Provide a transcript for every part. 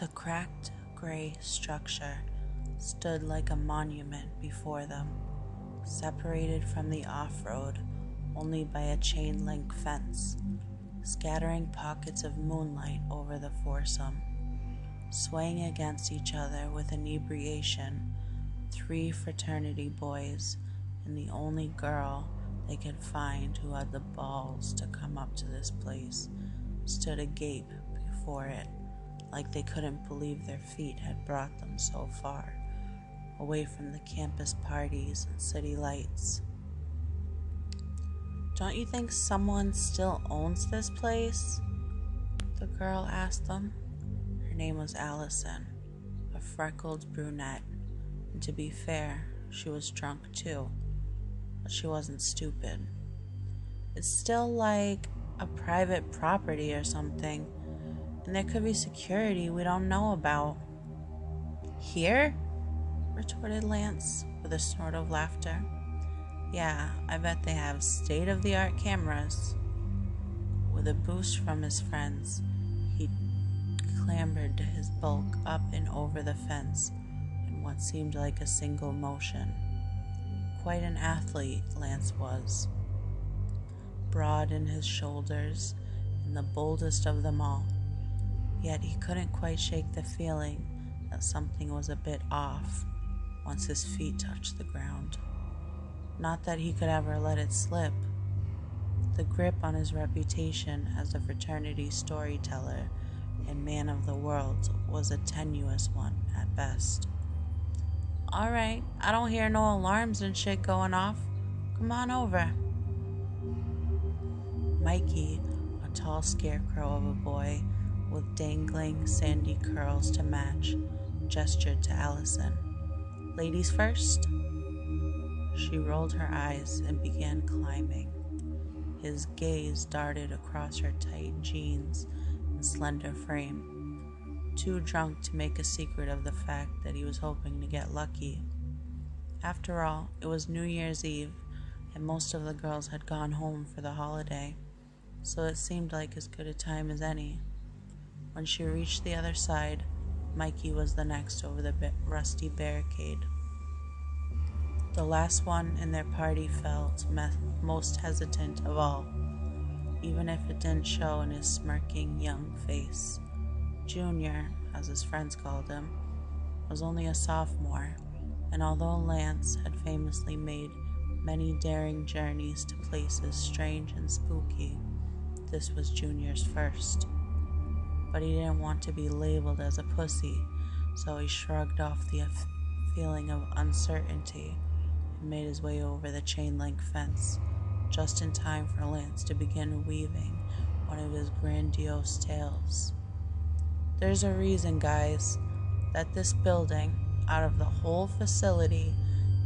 The cracked gray structure stood like a monument before them, separated from the off-road only by a chain-link fence, scattering pockets of moonlight over the foursome. Swaying against each other with inebriation, 3 fraternity boys and the only girl they could find who had the balls to come up to this place stood agape before it, like they couldn't believe their feet had brought them so far, away from the campus parties and city lights. "Don't you think someone still owns this place?" the girl asked them. Her name was Allison, a freckled brunette, and to be fair, she was drunk too, but she wasn't stupid. "It's still like a private property or something, and there could be security we don't know about." "Here?" retorted Lance with a snort of laughter. "Yeah, I bet they have state-of-the-art cameras." With a boost from his friends, he clambered his bulk up and over the fence in what seemed like a single motion. Quite an athlete, Lance was. Broad in his shoulders and the boldest of them all, yet he couldn't quite shake the feeling that something was a bit off once his feet touched the ground. Not that he could ever let it slip. The grip on his reputation as a fraternity storyteller and man of the world was a tenuous one at best. "All right, I don't hear no alarms and shit going off. Come on over." Mikey, a tall scarecrow of a boy with dangling sandy curls to match, gestured to Allison. "Ladies first?" She rolled her eyes and began climbing. His gaze darted across her tight jeans and slender frame, too drunk to make a secret of the fact that he was hoping to get lucky. After all, it was New Year's Eve, and most of the girls had gone home for the holiday, so it seemed like as good a time as any. When she reached the other side, Mikey was the next over the rusty barricade. The last one in their party felt most hesitant of all, even if it didn't show in his smirking young face. Junior, as his friends called him, was only a sophomore, and although Lance had famously made many daring journeys to places strange and spooky, this was Junior's first. But he didn't want to be labeled as a pussy, so he shrugged off the feeling of uncertainty and made his way over the chain-link fence, just in time for Lance to begin weaving one of his grandiose tales. "There's a reason, guys, that this building, out of the whole facility,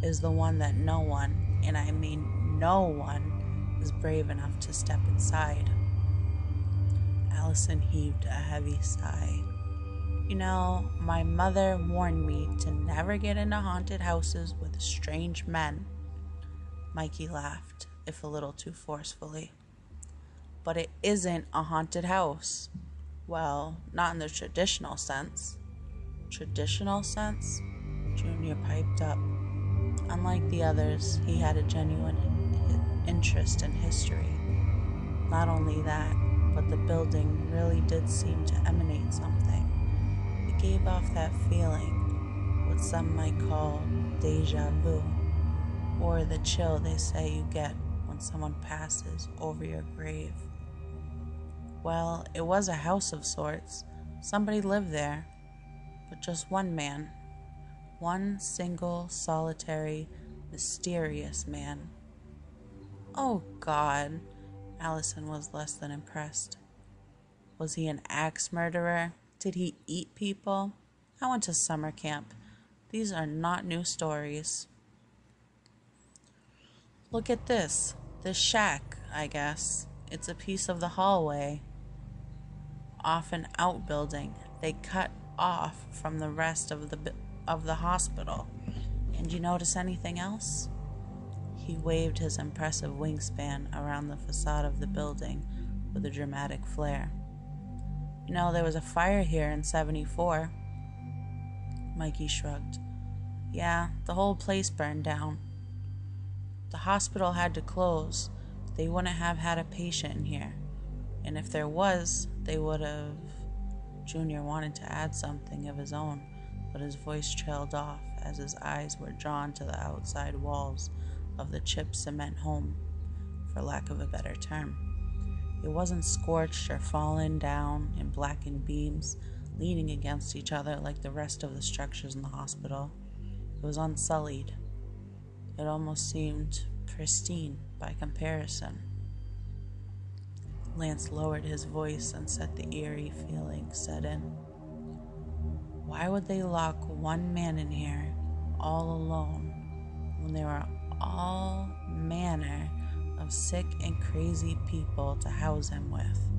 is the one that no one, and I mean no one, is brave enough to step inside." Allison heaved a heavy sigh. "You know, my mother warned me to never get into haunted houses with strange men." Mikey laughed, if a little too forcefully. "But it isn't a haunted house." "Well, not in the traditional sense." "Traditional sense?" Junior piped up. Unlike the others, he had a genuine interest in history. Not only that, but the building really did seem to emanate something. It gave off that feeling, what some might call deja vu, or the chill they say you get when someone passes over your grave. Well, it was a house of sorts. Somebody lived there, but just one man. One single, solitary, mysterious man. "Oh, God," Allison was less than impressed. "Was he an axe murderer? Did he eat people? I went to summer camp. These are not new stories." "Look at this shack, I guess. It's a piece of the hallway off an outbuilding they cut off from the rest of the hospital. And you notice anything else?" He waved his impressive wingspan around the facade of the building with a dramatic flair. There was a fire here in 74. Mikey shrugged. Yeah, the whole place burned down. The hospital had to close. They wouldn't have had a patient in here. And if there was, they would have... Junior wanted to add something of his own, but his voice trailed off as his eyes were drawn to the outside walls of the chipped cement home, for lack of a better term. It wasn't scorched or fallen down in blackened beams, leaning against each other like the rest of the structures in the hospital. It was unsullied. It almost seemed pristine by comparison. Lance lowered his voice and said the eerie feeling set in. Why would they lock one man in here all alone when there are all manner of sick and crazy people to house him with?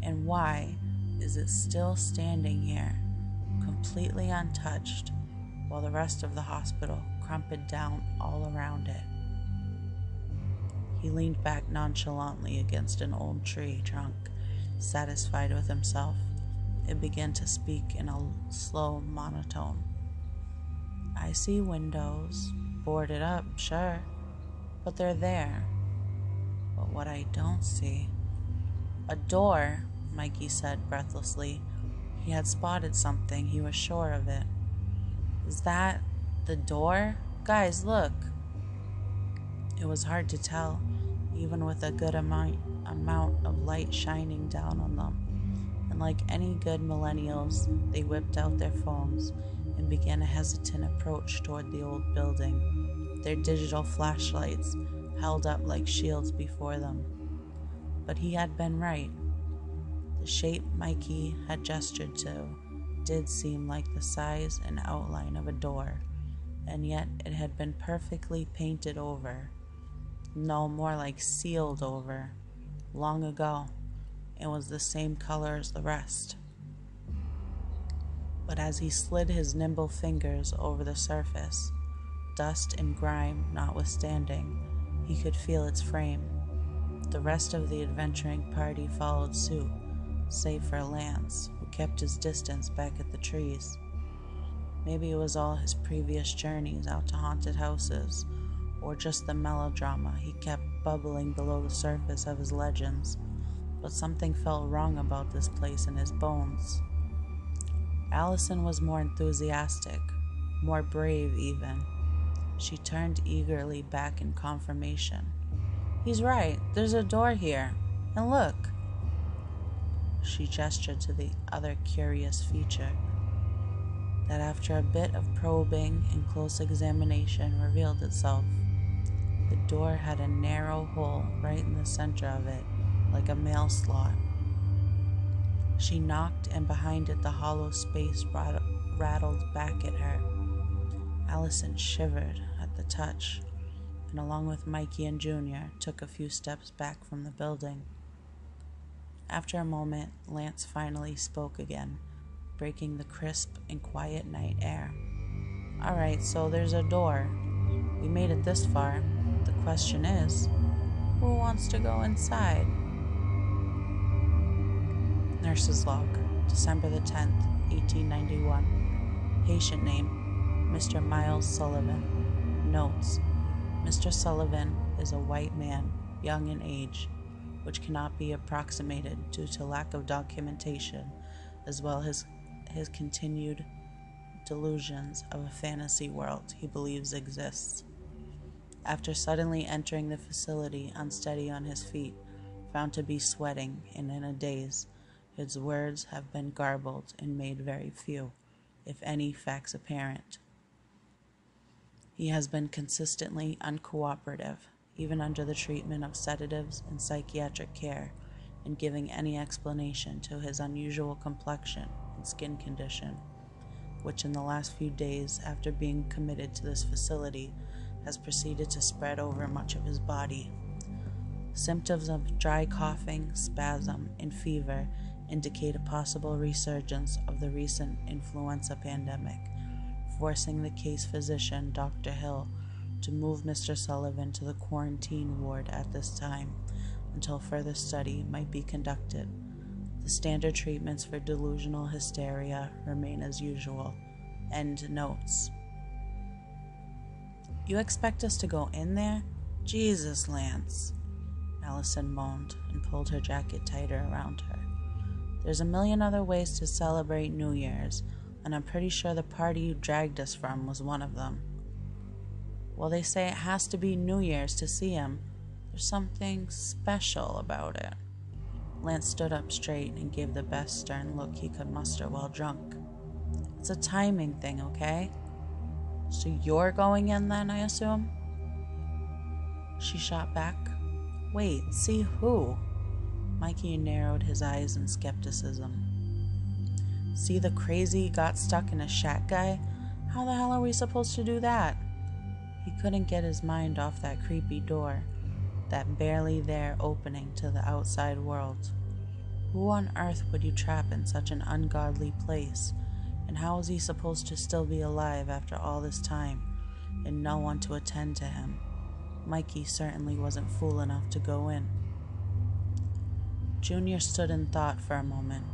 And why is it still standing here, completely untouched, while the rest of the hospital crumpled down all around it? He leaned back nonchalantly against an old tree trunk, satisfied with himself, and began to speak in a slow monotone. I see windows, boarded up, sure, but they're there. But what I don't see... A door, Mikey said breathlessly. He had spotted something, he was sure of it. Is that the door? Guys, look! It was hard to tell, even with a good amount of light shining down on them. And like any good millennials, they whipped out their phones and began a hesitant approach toward the old building, their digital flashlights held up like shields before them. But he had been right. The shape Mikey had gestured to did seem like the size and outline of a door, and yet it had been perfectly painted over. No, more like sealed over. Long ago, it was the same color as the rest. But as he slid his nimble fingers over the surface, dust and grime notwithstanding, he could feel its frame. The rest of the adventuring party followed suit, save for Lance, who kept his distance back at the trees. Maybe it was all his previous journeys out to haunted houses, or just the melodrama he kept bubbling below the surface of his legends, but something felt wrong about this place in his bones. Allison was more enthusiastic, more brave even. She turned eagerly back in confirmation. He's right, there's a door here, and look. She gestured to the other curious feature that after a bit of probing and close examination revealed itself. The door had a narrow hole right in the center of it, like a mail slot. She knocked, and behind it the hollow space rattled back at her. Allison shivered at the touch, and along with Mikey and Junior, took a few steps back from the building. After a moment, Lance finally spoke again, breaking the crisp and quiet night air. All right, so there's a door. We made it this far. The question is, who wants to go inside? Nurse's log, December the 10th, 1891. Patient name, Mr. Miles Sullivan. Notes, Mr. Sullivan is a white man, young in age, which cannot be approximated due to lack of documentation, as well as his continued delusions of a fantasy world he believes exists. After suddenly entering the facility unsteady on his feet, found to be sweating and in a daze, his words have been garbled and made very few, if any, facts apparent. He has been consistently uncooperative, even under the treatment of sedatives and psychiatric care, in giving any explanation to his unusual complexion and skin condition, which in the last few days after being committed to this facility has proceeded to spread over much of his body. Symptoms of dry coughing, spasm, and fever indicate a possible resurgence of the recent influenza pandemic, forcing the case physician, Dr. Hill, to move Mr. Sullivan to the quarantine ward at this time until further study might be conducted. The standard treatments for delusional hysteria remain as usual. End notes. You expect us to go in there? Jesus, Lance. Allison moaned and pulled her jacket tighter around her. There's a million other ways to celebrate New Year's, and I'm pretty sure the party you dragged us from was one of them. Well, they say it has to be New Year's to see him. There's something special about it. Lance stood up straight and gave the best stern look he could muster while drunk. It's a timing thing, okay? So you're going in then, I assume? She shot back. Wait, see who? Mikey narrowed his eyes in skepticism. See the crazy got stuck in a shack guy? How the hell are we supposed to do that? He couldn't get his mind off that creepy door, that barely there opening to the outside world. Who on earth would you trap in such an ungodly place? And how was he supposed to still be alive after all this time, and no one to attend to him? Mikey certainly wasn't fool enough to go in. Junior stood in thought for a moment.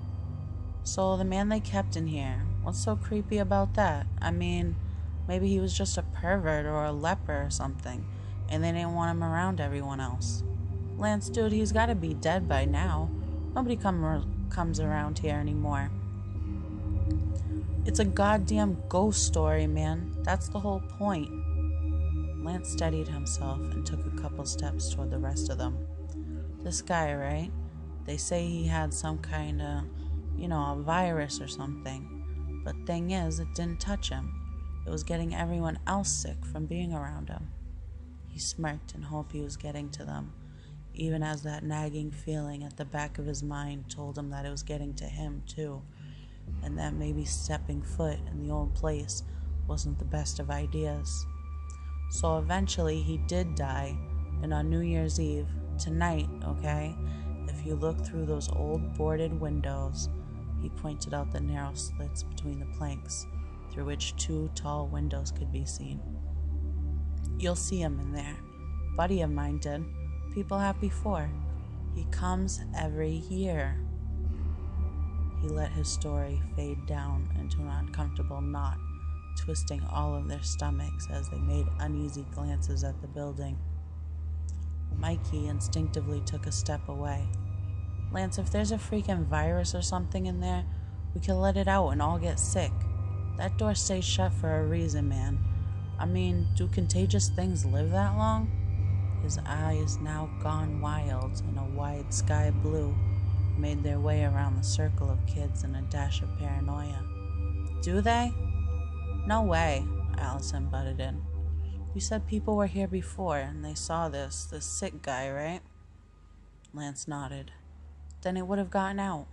So the man they kept in here, what's so creepy about that? I mean, maybe he was just a pervert or a leper or something, and they didn't want him around everyone else. Lance, dude, he's gotta be dead by now. Nobody comes around here anymore. It's a goddamn ghost story, man. That's the whole point. Lance steadied himself and took a couple steps toward the rest of them. This guy, right? They say he had some kind of, a virus or something. But thing is, it didn't touch him. It was getting everyone else sick from being around him. He smirked and hoped he was getting to them, even as that nagging feeling at the back of his mind told him that it was getting to him too, and that maybe stepping foot in the old place wasn't the best of ideas. So eventually he did die, and on New Year's Eve, tonight, okay, if you look through those old boarded windows, he pointed out the narrow slits between the planks, through which two tall windows could be seen. You'll see him in there. Buddy of mine did. People have before. He comes every year. He let his story fade down into an uncomfortable knot, twisting all of their stomachs as they made uneasy glances at the building. Mikey instinctively took a step away. Lance, if there's a freaking virus or something in there, we can let it out and all get sick. That door stays shut for a reason, man. I mean, do contagious things live that long? His eyes, now gone wild in a wide sky blue, made their way around the circle of kids in a dash of paranoia. Do they? No way, Allison butted in. You said people were here before and they saw this sick guy, right? Lance nodded. Then it would have gotten out.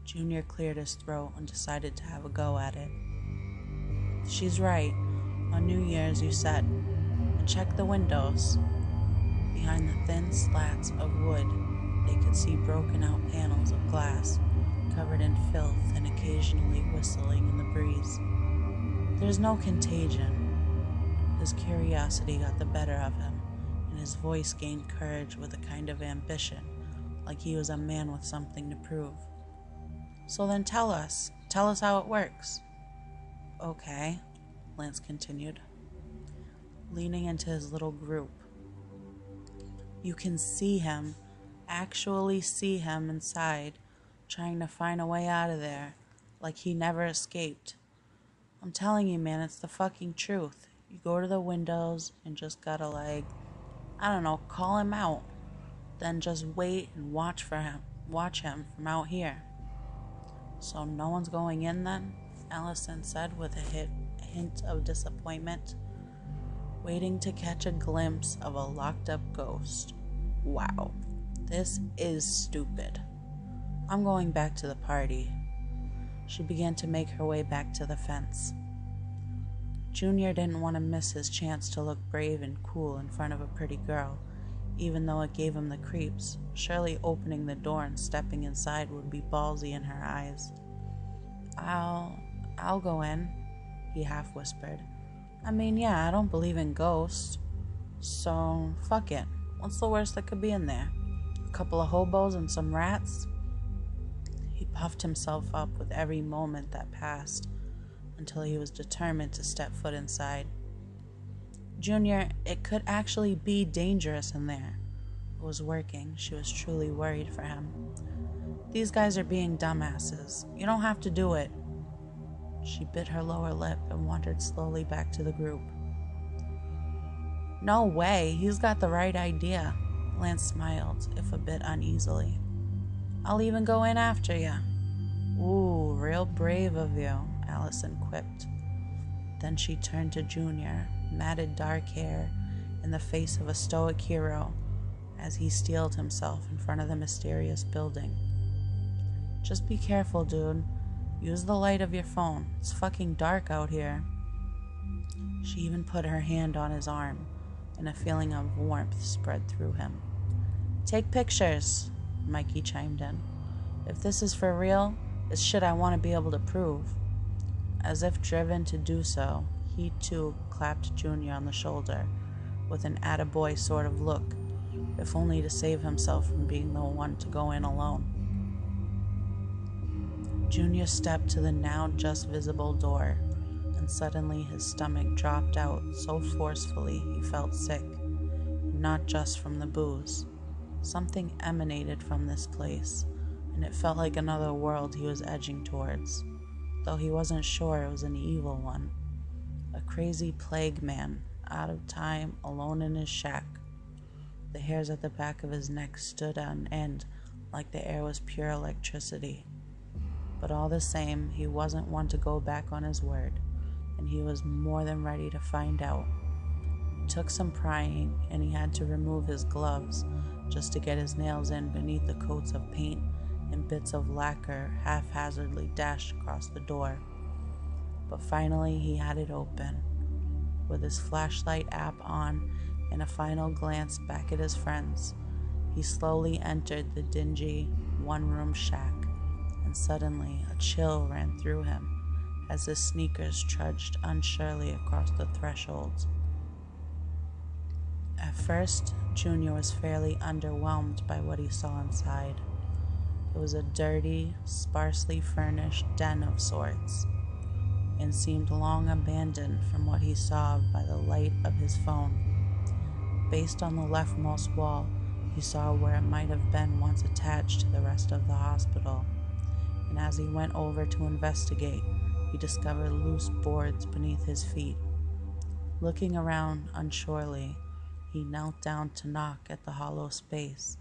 Junior cleared his throat and decided to have a go at it. She's right. On New Year's, you said. And check the windows. Behind the thin slats of wood, they could see broken out panels of glass, covered in filth and occasionally whistling in the breeze. There's no contagion. His curiosity got the better of him, and his voice gained courage with a kind of ambition, like he was a man with something to prove. So then tell us how it works. Okay, Lance continued, leaning into his little group. You can see him, actually see him inside, trying to find a way out of there, like he never escaped. I'm telling you, man, it's the fucking truth. You go to the windows and just gotta, call him out. Then just wait and watch him from out here. So no one's going in then? Allison said with a hint of disappointment, waiting to catch a glimpse of a locked-up ghost. Wow, this is stupid. I'm going back to the party. She began to make her way back to the fence. Junior didn't want to miss his chance to look brave and cool in front of a pretty girl, even though it gave him the creeps. Surely opening the door and stepping inside would be ballsy in her eyes. I'll go in, he half whispered. I mean, yeah, I don't believe in ghosts. So, fuck it. What's the worst that could be in there? couple of hobos and some rats. He puffed himself up with every moment that passed until he was determined to step foot inside. Junior, it could actually be dangerous in there. It was working. She was truly worried for him. These guys are being dumbasses. You don't have to do it. She bit her lower lip and wandered slowly back to the group. No way, he's got the right idea. Lance smiled, if a bit uneasily. I'll even go in after you. Ooh, real brave of you, Allison quipped. Then she turned to Junior, matted dark hair, in the face of a stoic hero, as he steeled himself in front of the mysterious building. Just be careful, dude. Use the light of your phone. It's fucking dark out here. She even put her hand on his arm, and a feeling of warmth spread through him. Take pictures, Mikey chimed in. If this is for real, it's shit I want to be able to prove. As if driven to do so, he too clapped Junior on the shoulder with an attaboy sort of look, if only to save himself from being the one to go in alone. Junior stepped to the now just visible door, and suddenly his stomach dropped out so forcefully he felt sick, not just from the booze. Something emanated from this place, and it felt like another world he was edging towards, though he wasn't sure it was an evil one. A crazy plague man, out of time, alone in his shack. The hairs at the back of his neck stood on end like the air was pure electricity. But all the same, he wasn't one to go back on his word, and he was more than ready to find out. It took some prying, and he had to remove his gloves just to get his nails in beneath the coats of paint and bits of lacquer haphazardly dashed across the door. But finally he had it open. With his flashlight app on and a final glance back at his friends, he slowly entered the dingy one-room shack, and suddenly a chill ran through him as his sneakers trudged unsurely across the threshold. At first, Junior was fairly underwhelmed by what he saw inside. It was a dirty, sparsely furnished den of sorts, and seemed long abandoned from what he saw by the light of his phone. Based on the leftmost wall, he saw where it might have been once attached to the rest of the hospital, and as he went over to investigate, he discovered loose boards beneath his feet. Looking around unsurely, he knelt down to knock at the hollow space,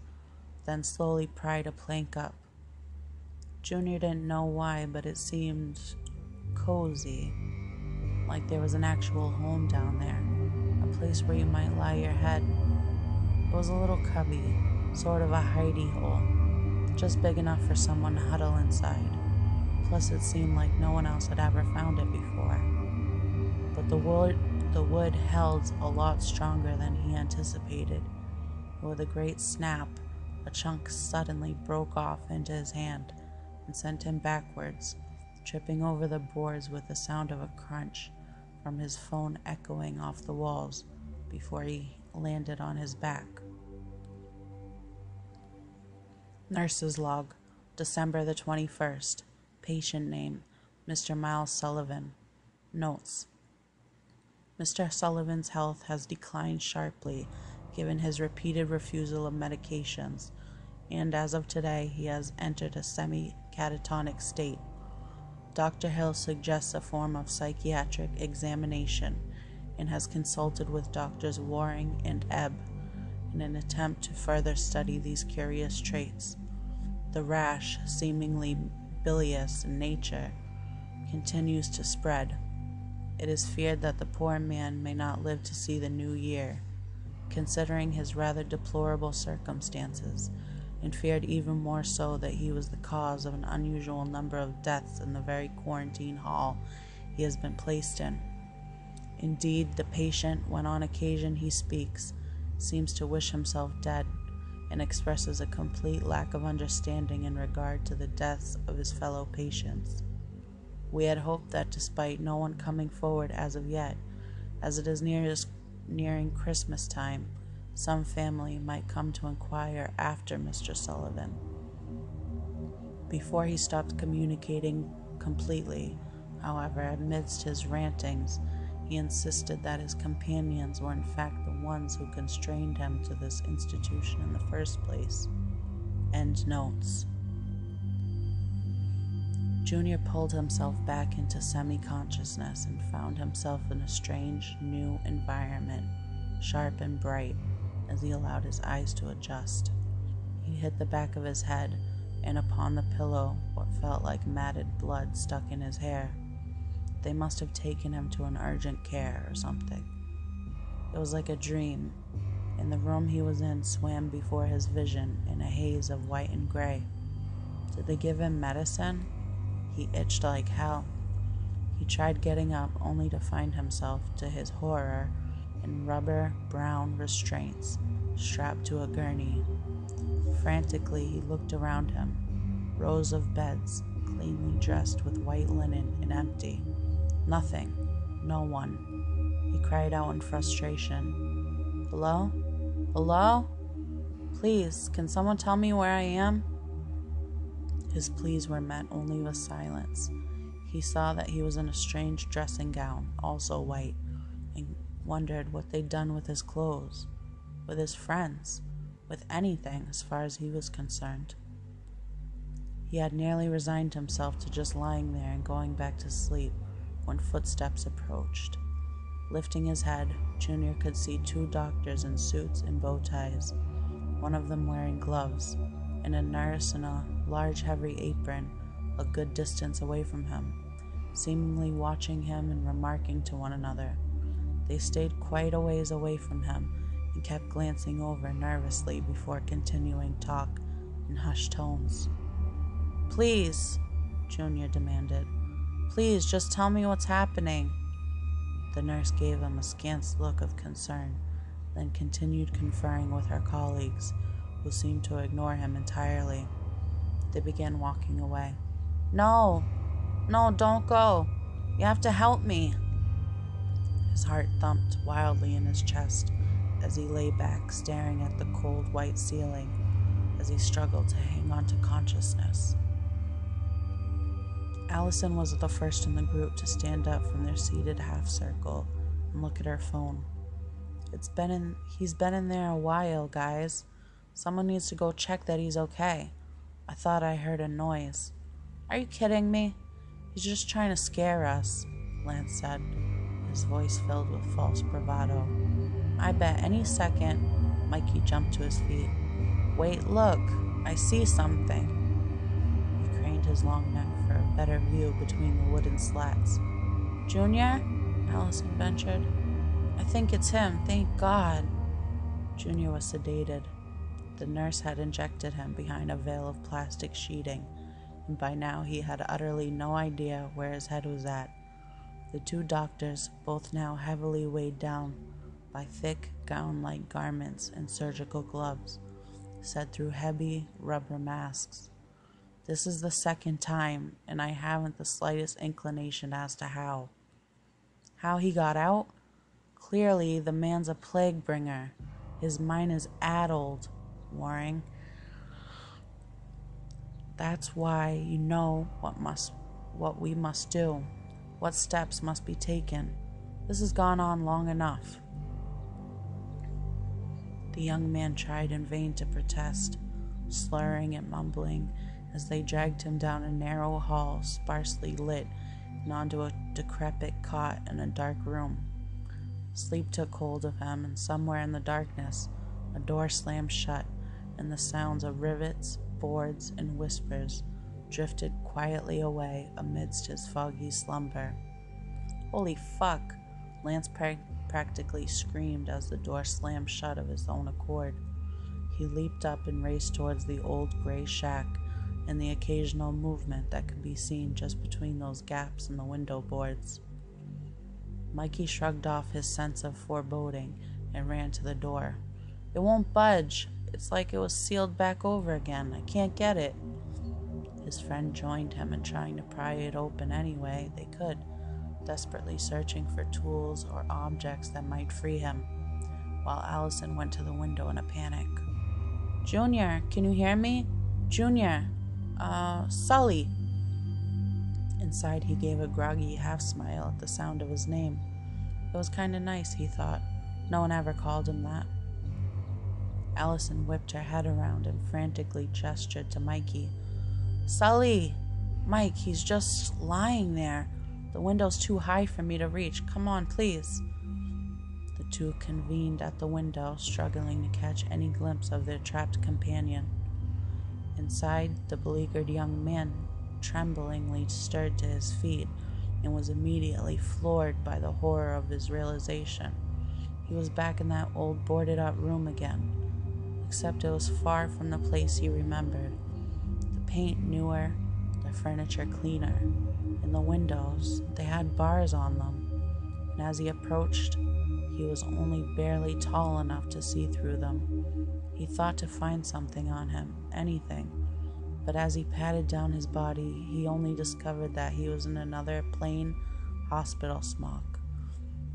then slowly pried a plank up. Junior didn't know why, but it seemed cozy, like there was an actual home down there, a place where you might lie your head. It was a little cubby, sort of a hidey hole, just big enough for someone to huddle inside. Plus it seemed like no one else had ever found it before. But the wood held a lot stronger than he anticipated. With a great snap, a chunk suddenly broke off into his hand and sent him backwards, tripping over the boards with the sound of a crunch from his phone echoing off the walls before he landed on his back. Nurse's log, December the 21st. Patient name, Mr. Miles Sullivan. Notes. Mr. Sullivan's health has declined sharply given his repeated refusal of medications, and as of today he has entered a semi-catatonic state. Dr. Hill suggests a form of psychiatric examination and has consulted with Doctors Waring and Ebb in an attempt to further study these curious traits. The rash, seemingly bilious in nature, continues to spread. It is feared that the poor man may not live to see the new year, considering his rather deplorable circumstances, and feared even more so that he was the cause of an unusual number of deaths in the very quarantine hall he has been placed in. Indeed, the patient, when on occasion he speaks, seems to wish himself dead, and expresses a complete lack of understanding in regard to the deaths of his fellow patients. We had hoped that despite no one coming forward as of yet, as it is nearing Christmas time, Some family might come to inquire after Mr. Sullivan. Before he stopped communicating completely, however, amidst his rantings, he insisted that his companions were in fact the ones who constrained him to this institution in the first place. End notes. Junior pulled himself back into semi-consciousness and found himself in a strange, new environment, sharp and bright, as he allowed his eyes to adjust. He hit the back of his head, and upon the pillow what felt like matted blood stuck in his hair. They must have taken him to an urgent care or something. It was like a dream, and the room he was in swam before his vision in a haze of white and gray. Did they give him medicine? He itched like hell. He tried getting up, only to find himself, to his horror, in rubber brown restraints, strapped to a gurney. Frantically, he looked around him. Rows of beds, cleanly dressed with white linen and empty. Nothing. No one. He cried out in frustration. Hello? Hello? Please, can someone tell me where I am? His pleas were met only with silence. He saw that he was in a strange dressing gown, also white, and wondered what they'd done with his clothes, with his friends, with anything as far as he was concerned. He had nearly resigned himself to just lying there and going back to sleep when footsteps approached. Lifting his head, Junior could see 2 doctors in suits and bow ties, one of them wearing gloves, and a nurse in a large heavy apron a good distance away from him, seemingly watching him and remarking to one another. They stayed quite a ways away from him and kept glancing over nervously before continuing talk in hushed tones. Please, Junior demanded. Please, just tell me what's happening. The nurse gave him a scant look of concern, then continued conferring with her colleagues, who seemed to ignore him entirely. They began walking away. No, don't go. You have to help me. His heart thumped wildly in his chest as he lay back, staring at the cold white ceiling as he struggled to hang on to consciousness. Allison was the first in the group to stand up from their seated half circle and look at her phone. He's been in there a while, guys. Someone needs to go check that he's okay. I thought I heard a noise. Are you kidding me? He's just trying to scare us, Lance said, his voice filled with false bravado. I bet any second. Mikey jumped to his feet. Wait, look, I see something. He craned his long neck for a better view between the wooden slats. Junior? Allison ventured. I think it's him, thank God. Junior was sedated. The nurse had injected him behind a veil of plastic sheeting, and by now he had utterly no idea where his head was at. The 2 doctors, both now heavily weighed down by thick gown-like garments and surgical gloves, said through heavy rubber masks. This is the 2nd time, and I haven't the slightest inclination as to how. How he got out? Clearly, the man's a plague bringer. His mind is addled, Waring. That's why you know what we must do, what steps must be taken. This has gone on long enough. The young man tried in vain to protest, slurring and mumbling as they dragged him down a narrow hall sparsely lit and onto a decrepit cot in a dark room. Sleep took hold of him, and somewhere in the darkness a door slammed shut, and the sounds of rivets, boards, and whispers drifted quietly away amidst his foggy slumber. Holy fuck! Lance practically screamed as the door slammed shut of his own accord. He leaped up and raced towards the old gray shack and the occasional movement that could be seen just between those gaps in the window boards. Mikey shrugged off his sense of foreboding and ran to the door. It won't budge. It's like it was sealed back over again. I can't get it. His friend joined him in trying to pry it open any way they could, desperately searching for tools or objects that might free him. while Allison went to the window in a panic. "Junior, can you hear me? Junior, Sully." Inside, he gave a groggy half-smile at the sound of his name. It was kind of nice, he thought. No one ever called him that. Allison whipped her head around and frantically gestured to Mikey. "Sully! Mike, he's just lying there. The window's too high for me to reach. Come on, please." The two convened at the window, struggling to catch any glimpse of their trapped companion. Inside, the beleaguered young man tremblingly stirred to his feet and was immediately floored by the horror of his realization. He was back in that old boarded-up room again, except it was far from the place he remembered. The paint newer, the furniture cleaner, and the windows, they had bars on them, and as he approached, he was only barely tall enough to see through them. He thought to find something on him, anything, but as he patted down his body, he only discovered that he was in another plain hospital smock,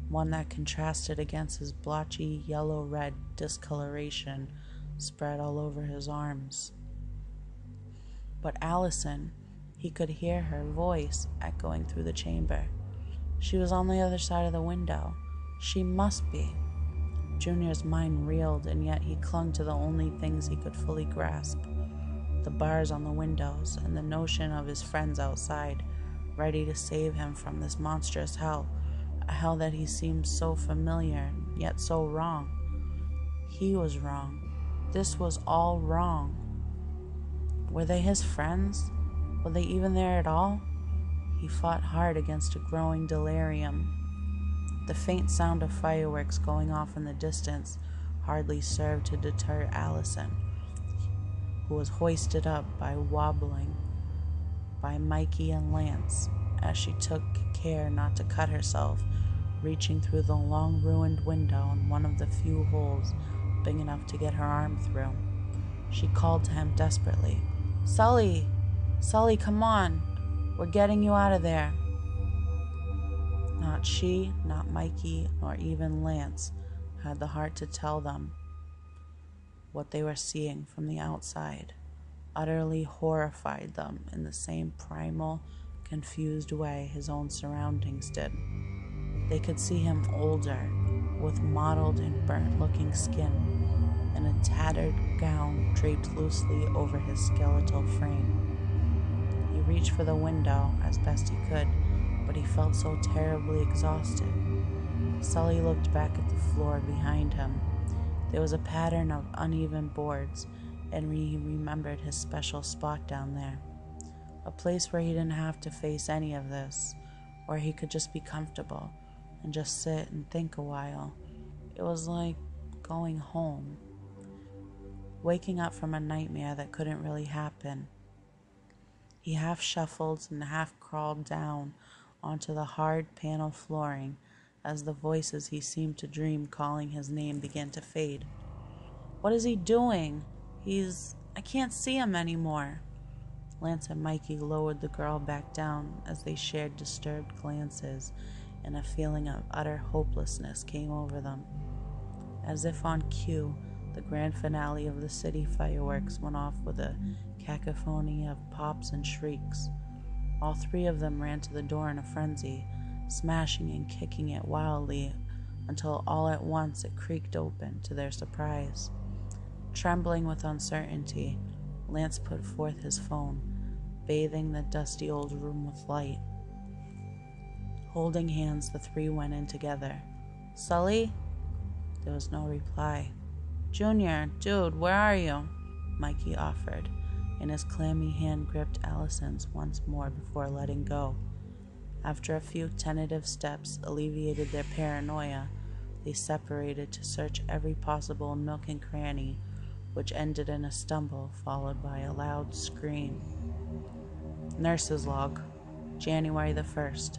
one that contrasted against his blotchy yellow-red discoloration spread all over his arms. But Allison, he could hear her voice echoing through the chamber. She was on the other side of the window. She must be. Junior's mind reeled, and yet he clung to the only things he could fully grasp: the bars on the windows and the notion of his friends outside, ready to save him from this monstrous hell, a hell that he seemed so familiar, yet so wrong. He was wrong. This was all wrong. Were they his friends? Were they even there at all? He fought hard against a growing delirium. The faint sound of fireworks going off in the distance hardly served to deter Allison, who was hoisted up by wobbling by Mikey and Lance as she took care not to cut herself, reaching through the long ruined window in one of the few holes big enough to get her arm through. She called to him desperately. "Sully! Sully, come on! We're getting you out of there." Not she, not Mikey, nor even Lance had the heart to tell them what they were seeing from the outside utterly horrified them in the same primal, confused way his own surroundings did. They could see him older, with mottled and burnt-looking skin, and a tattered gown draped loosely over his skeletal frame. He reached for the window as best he could, but he felt so terribly exhausted. Sully looked back at the floor behind him. There was a pattern of uneven boards, and he remembered his special spot down there. A place where he didn't have to face any of this, where he could just be comfortable and just sit and think a while. It was like going home. Waking up from a nightmare that couldn't really happen. He half shuffled and half crawled down onto the hard panel flooring as the voices he seemed to dream calling his name began to fade. What is he doing? I can't see him anymore. Lance and Mikey lowered the girl back down as they shared disturbed glances, and a feeling of utter hopelessness came over them. As if on cue, the grand finale of the city fireworks went off with a cacophony of pops and shrieks. All three of them ran to the door in a frenzy, smashing and kicking it wildly until all at once it creaked open to their surprise. Trembling with uncertainty, Lance put forth his phone, bathing the dusty old room with light. Holding hands, the three went in together. "Sully?" There was no reply. "Junior, dude, where are you?" Mikey offered, and his clammy hand gripped Allison's once more before letting go. After a few tentative steps alleviated their paranoia, they separated to search every possible nook and cranny, which ended in a stumble followed by a loud scream. Nurse's log, January the 1st.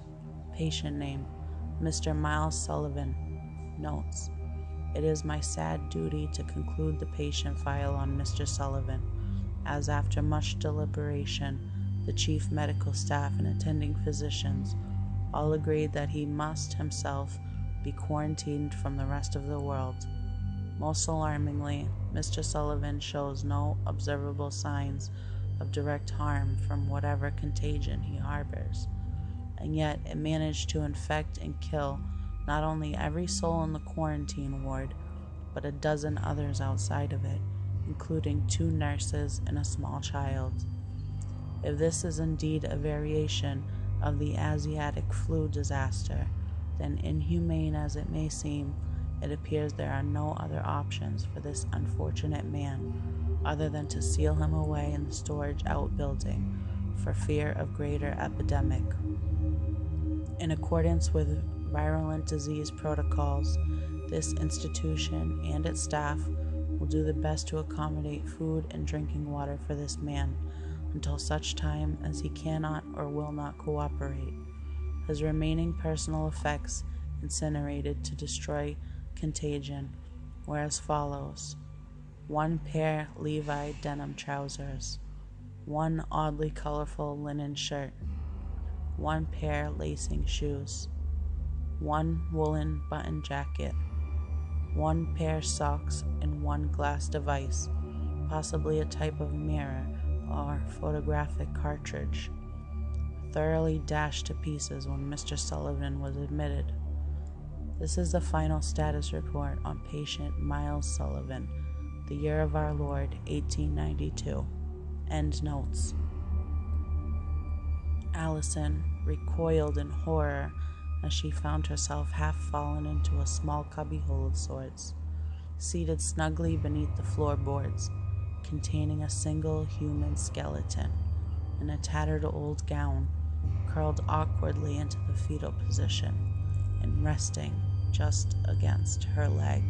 Patient name, Mr. Miles Sullivan. Notes. It is my sad duty to conclude the patient file on Mr. Sullivan, as after much deliberation, the chief medical staff and attending physicians all agreed that he must himself be quarantined from the rest of the world. Most alarmingly, Mr. Sullivan shows no observable signs of direct harm from whatever contagion he harbors, and yet it managed to infect and kill not only every soul in the quarantine ward, but a dozen others outside of it, including 2 nurses and a small child. If this is indeed a variation of the Asiatic flu disaster, then inhumane as it may seem, it appears there are no other options for this unfortunate man other than to seal him away in the storage outbuilding for fear of greater epidemic. In accordance with virulent disease protocols, this institution and its staff will do the best to accommodate food and drinking water for this man until such time as he cannot or will not cooperate. His remaining personal effects incinerated to destroy contagion were as follows: 1 pair Levi denim trousers, 1 oddly colorful linen shirt, 1 pair lacing shoes, 1 woolen button jacket, 1 pair socks, and 1 glass device, possibly a type of mirror or photographic cartridge, thoroughly dashed to pieces when Mr. Sullivan was admitted. This is the final status report on patient Miles Sullivan, the year of our Lord, 1892. End notes. Allison recoiled in horror as she found herself half fallen into a small cubbyhole of sorts, seated snugly beneath the floorboards, containing a single human skeleton in a tattered old gown, curled awkwardly into the fetal position and resting just against her leg.